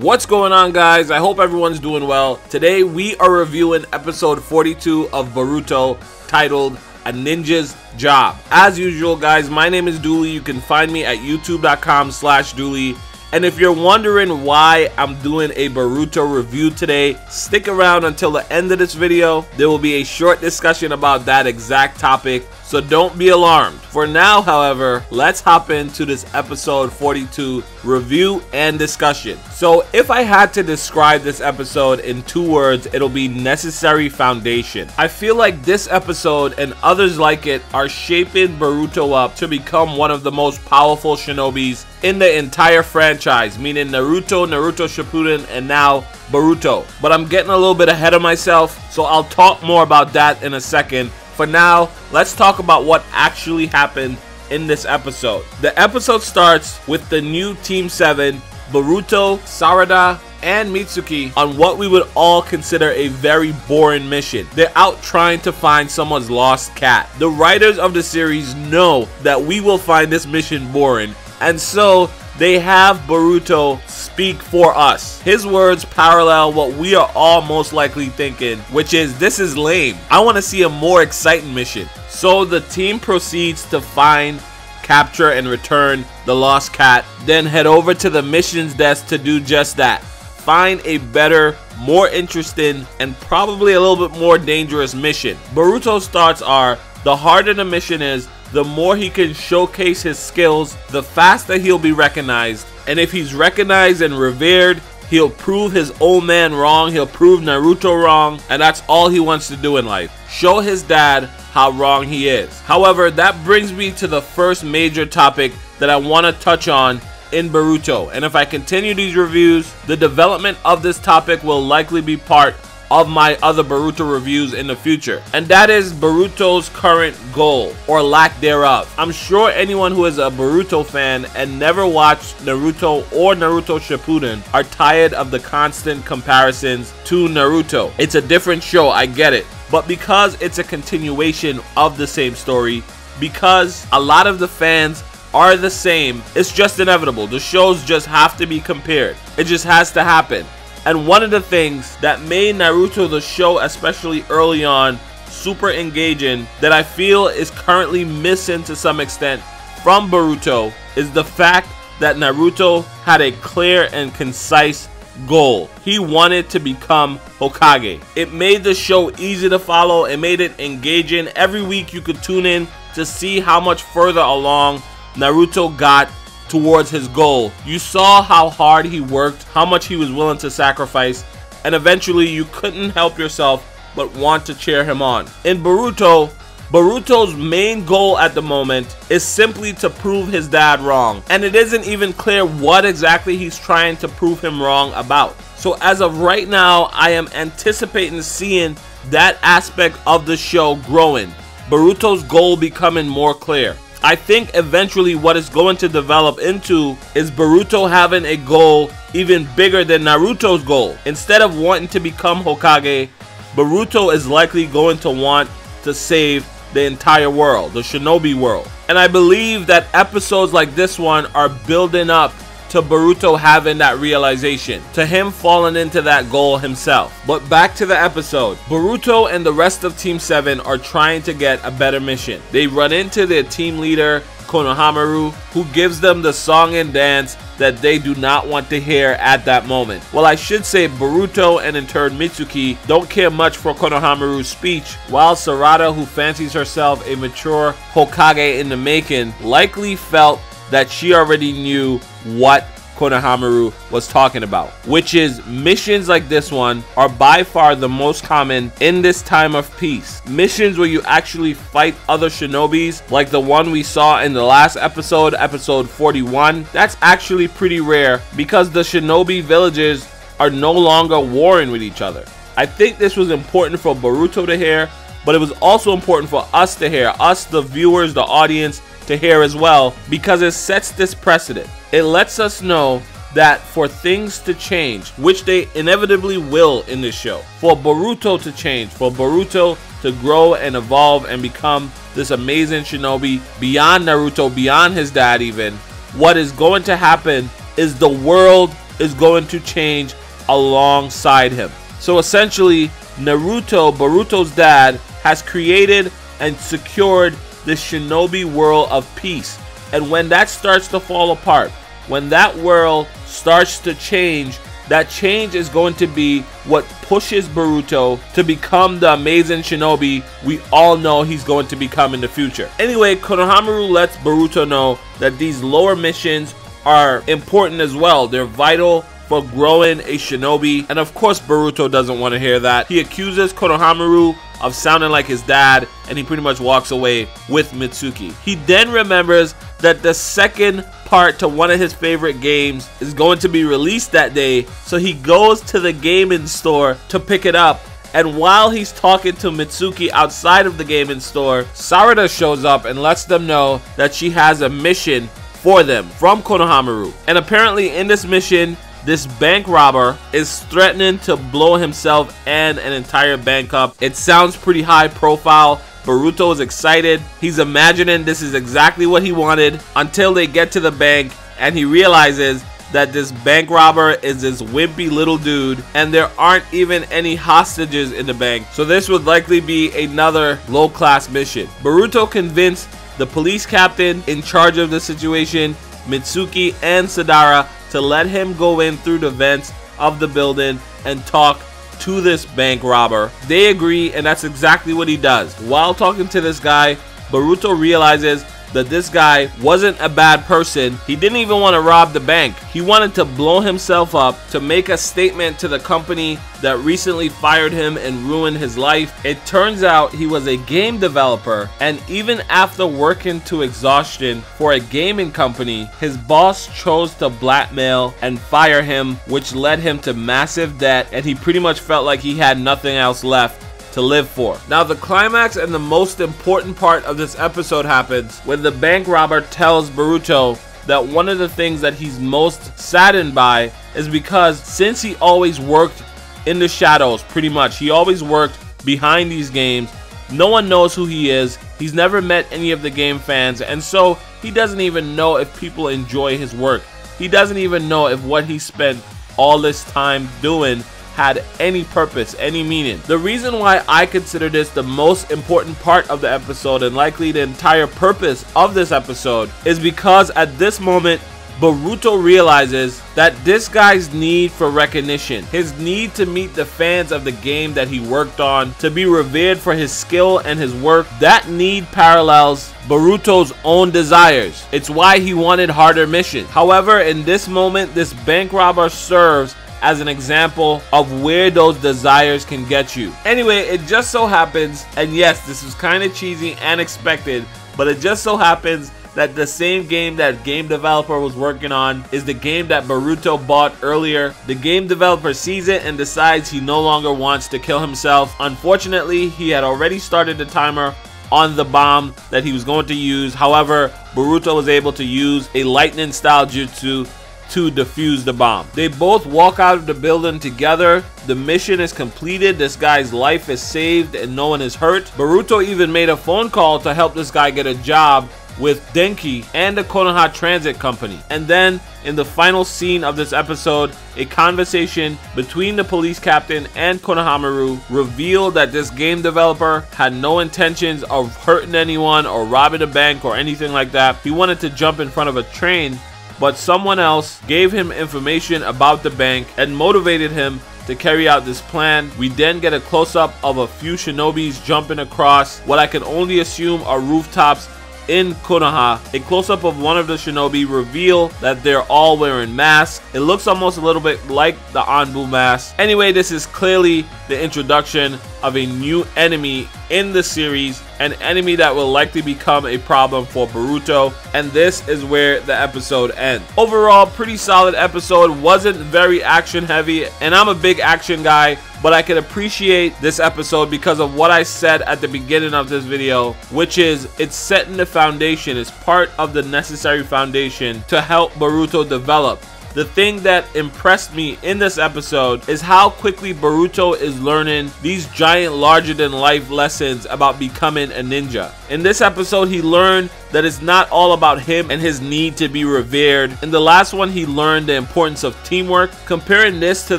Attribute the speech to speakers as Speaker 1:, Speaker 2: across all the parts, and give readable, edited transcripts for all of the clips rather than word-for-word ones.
Speaker 1: What's going on, guys? I hope everyone's doing well. Today we are reviewing episode 42 of Boruto, titled A Ninja's Job. As usual, guys, my name is Dooley. You can find me at youtube.com/Dooley. And if you're wondering why I'm doing a Boruto review today, stick around until the end of this video. There will be a short discussion about that exact topic, so don't be alarmed. For now, however, let's hop into this episode 42 review and discussion. So if I had to describe this episode in 2 words, it'll be necessary foundation. I feel like this episode and others like it are shaping Boruto up to become one of the most powerful shinobis in the entire franchise, meaning Naruto, Naruto Shippuden, and now Boruto. But I'm getting a little bit ahead of myself, so I'll talk more about that in a second. For now, let's talk about what actually happened in this episode. The episode starts with the new Team 7, Boruto, Sarada, and Mitsuki on what we would all consider a very boring mission. They're out trying to find someone's lost cat. The writers of the series know that we will find this mission boring, and so they have Boruto speak for us. His words parallel what we are all most likely thinking, which is, this is lame. I want to see a more exciting mission. So the team proceeds to find, capture, and return the lost cat, then head over to the missions desk to do just that. Find a better, more interesting, and probably a little bit more dangerous mission. Boruto's thoughts are, the harder the mission is, the more he can showcase his skills, the faster he'll be recognized. And if he's recognized and revered, he'll prove his old man wrong, he'll prove Naruto wrong, and that's all he wants to do in life. Show his dad how wrong he is. However, that brings me to the first major topic that I want to touch on in Boruto. And if I continue these reviews, the development of this topic will likely be part of my other Boruto reviews in the future, and that is Boruto's current goal, or lack thereof. I'm sure anyone who is a Boruto fan and never watched Naruto or Naruto Shippuden are tired of the constant comparisons to Naruto. It's a different show, I get it, but because it's a continuation of the same story, because a lot of the fans are the same, it's just inevitable. The shows just have to be compared. It just has to happen. And one of the things that made Naruto the show, especially early on, super engaging, that I feel is currently missing to some extent from Boruto, is the fact that Naruto had a clear and concise goal. He wanted to become Hokage. It made the show easy to follow. It made it engaging. Every week you could tune in to see how much further along Naruto got towards his goal. You saw how hard he worked, how much he was willing to sacrifice, and eventually you couldn't help yourself but want to cheer him on. In Boruto, Boruto's main goal at the moment is simply to prove his dad wrong, and it isn't even clear what exactly he's trying to prove him wrong about. So as of right now, I am anticipating seeing that aspect of the show growing, Boruto's goal becoming more clear. I think eventually what it's going to develop into is Boruto having a goal even bigger than Naruto's goal. Instead of wanting to become Hokage, Boruto is likely going to want to save the entire world, the shinobi world. And I believe that episodes like this one are building up to Boruto having that realization, to him falling into that goal himself. But back to the episode. Boruto and the rest of Team 7 are trying to get a better mission. They run into their team leader, Konohamaru, who gives them the song and dance that they do not want to hear at that moment. Well, I should say Boruto and in turn Mitsuki don't care much for Konohamaru's speech, while Sarada, who fancies herself a mature Hokage in the making, likely felt that she already knew what Konohamaru was talking about, which is missions like this one are by far the most common in this time of peace. Missions where you actually fight other shinobis, like the one we saw in the last episode, episode 41, that's actually pretty rare because the shinobi villages are no longer warring with each other. I think this was important for Boruto to hear, but it was also important for us to hear, us the viewers, the audience, to hear as well, because it sets this precedent. It lets us know that for things to change, which they inevitably will in this show, for Boruto to change, for Boruto to grow and evolve and become this amazing shinobi beyond Naruto, beyond his dad even, what is going to happen is the world is going to change alongside him. So essentially, Boruto's dad, has created and secured the shinobi world of peace. And when that starts to fall apart, when that world starts to change, that change is going to be what pushes Boruto to become the amazing shinobi we all know he's going to become in the future. Anyway, Konohamaru lets Boruto know that these lower missions are important as well. They're vital for growing a shinobi, and of course Boruto doesn't want to hear that. He accuses Konohamaru of sounding like his dad, and he pretty much walks away with Mitsuki. He then remembers that the second part to one of his favorite games is going to be released that day, so he goes to the gaming store to pick it up. And while he's talking to Mitsuki outside of the gaming store, Sarada shows up and lets them know that she has a mission for them from Konohamaru. And apparently in this mission, this bank robber is threatening to blow himself and an entire bank up. It sounds pretty high profile. Boruto is excited. He's imagining this is exactly what he wanted until they get to the bank and he realizes that this bank robber is this wimpy little dude and there aren't even any hostages in the bank. So this would likely be another low-class mission. Boruto convinced the police captain in charge of the situation, Mitsuki and Sadara, to let him go in through the vents of the building and talk to this bank robber. They agree, and that's exactly what he does. While talking to this guy, Boruto realizes that this guy wasn't a bad person. He didn't even want to rob the bank. He wanted to blow himself up to make a statement to the company that recently fired him and ruined his life. It turns out he was a game developer, and even after working to exhaustion for a gaming company, his boss chose to blackmail and fire him, which led him to massive debt, and he pretty much felt like he had nothing else left to live for. Now the climax and the most important part of this episode happens when the bank robber tells Boruto that one of the things that he's most saddened by is because since he always worked in the shadows, pretty much, he always worked behind these games, no one knows who he is. He's never met any of the game fans, and so he doesn't even know if people enjoy his work. He doesn't even know if what he spent all this time doing had any purpose, any meaning. The reason why I consider this the most important part of the episode and likely the entire purpose of this episode is because at this moment Boruto realizes that this guy's need for recognition, his need to meet the fans of the game that he worked on, to be revered for his skill and his work, that need parallels Boruto's own desires. It's why he wanted harder missions. However, in this moment, this bank robber serves as an example of where those desires can get you. Anyway, it just so happens, and yes, this is kind of cheesy and expected, but it just so happens that the same game that game developer was working on is the game that Boruto bought earlier. The game developer sees it and decides he no longer wants to kill himself. Unfortunately, he had already started the timer on the bomb that he was going to use. However, Boruto was able to use a lightning style jutsu to defuse the bomb. They both walk out of the building together. The mission is completed. This guy's life is saved and no one is hurt. Boruto even made a phone call to help this guy get a job with Denki and the Konoha Transit Company. And then in the final scene of this episode, a conversation between the police captain and Konohamaru revealed that this game developer had no intentions of hurting anyone or robbing a bank or anything like that. He wanted to jump in front of a train, but someone else gave him information about the bank and motivated him to carry out this plan. We then get a close-up of a few shinobis jumping across what I can only assume are rooftops in Konoha. A close-up of one of the shinobi reveal that they're all wearing masks. It looks almost a little bit like the Anbu mask. Anyway, this is clearly the introduction of a new enemy in the series, an enemy that will likely become a problem for Boruto, and this is where the episode ends. Overall, pretty solid episode. Wasn't very action heavy, and I'm a big action guy, but I can appreciate this episode because of what I said at the beginning of this video, which is it's setting the foundation. It's part of the necessary foundation to help Boruto develop. The thing that impressed me in this episode is how quickly Boruto is learning these giant larger-than-life lessons about becoming a ninja. In this episode, he learned that it's not all about him and his need to be revered. In the last one, he learned the importance of teamwork. Comparing this to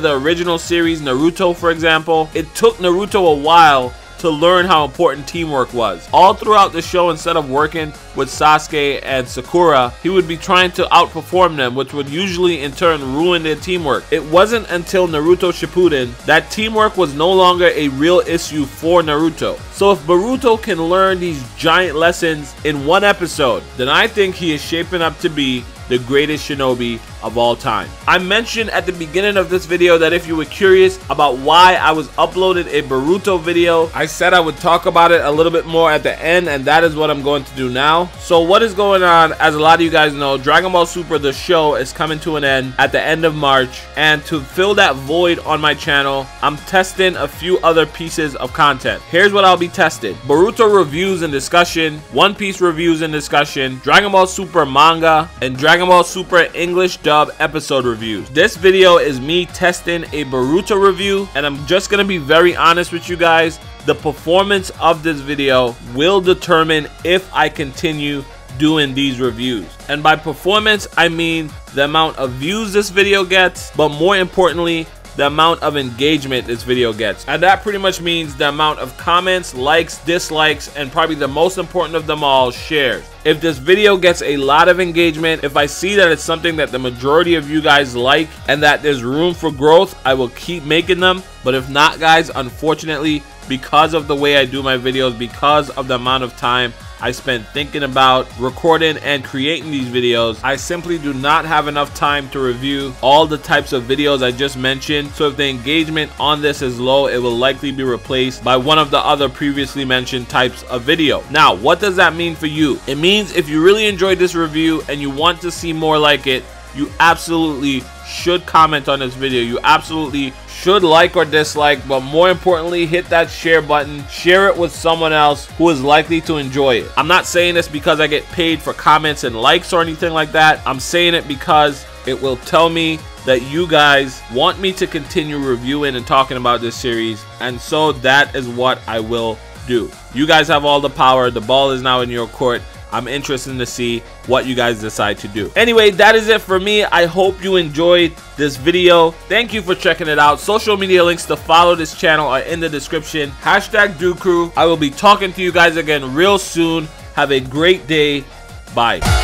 Speaker 1: the original series Naruto, for example, it took Naruto a while to learn how important teamwork was. All throughout the show, instead of working with Sasuke and Sakura, he would be trying to outperform them, which would usually in turn ruin their teamwork. It wasn't until Naruto Shippuden that teamwork was no longer a real issue for Naruto. So if Boruto can learn these giant lessons in one episode, then I think he is shaping up to be the greatest shinobi of all time. I mentioned at the beginning of this video that if you were curious about why I was uploading a Boruto video, I said I would talk about it a little bit more at the end, and that is what I'm going to do now. So what is going on, as a lot of you guys know, Dragon Ball Super, the show, is coming to an end at the end of March, and to fill that void on my channel, I'm testing a few other pieces of content. Here's what I'll be testing: Boruto reviews and discussion, One Piece reviews and discussion, Dragon Ball Super manga, and Dragon Ball Super English dub episode reviews. This video is me testing a Boruto review, and I'm just gonna be very honest with you guys. The performance of this video will determine if I continue doing these reviews. And by performance, I mean the amount of views this video gets, but more importantly, the amount of engagement this video gets. And that pretty much means the amount of comments, likes, dislikes, and probably the most important of them all, shares. If this video gets a lot of engagement, if I see that it's something that the majority of you guys like and that there's room for growth, I will keep making them. But if not, guys, unfortunately, because of the way I do my videos, because of the amount of time I spent thinking about recording and creating these videos, I simply do not have enough time to review all the types of videos I just mentioned. So if the engagement on this is low, it will likely be replaced by one of the other previously mentioned types of video. Now, what does that mean for you? It means if you really enjoyed this review and you want to see more like it, you absolutely should comment on this video. You absolutely should like or dislike, but more importantly, hit that share button. Share it with someone else who is likely to enjoy it. I'm not saying this because I get paid for comments and likes or anything like that. I'm saying it because it will tell me that you guys want me to continue reviewing and talking about this series, and so that is what I will do. You guys have all the power. The ball is now in your court. I'm interested to see what you guys decide to do. Anyway, that is it for me. I hope you enjoyed this video. Thank you for checking it out. Social media links to follow this channel are in the description. Hashtag Crew. I will be talking to you guys again real soon. Have a great day. Bye.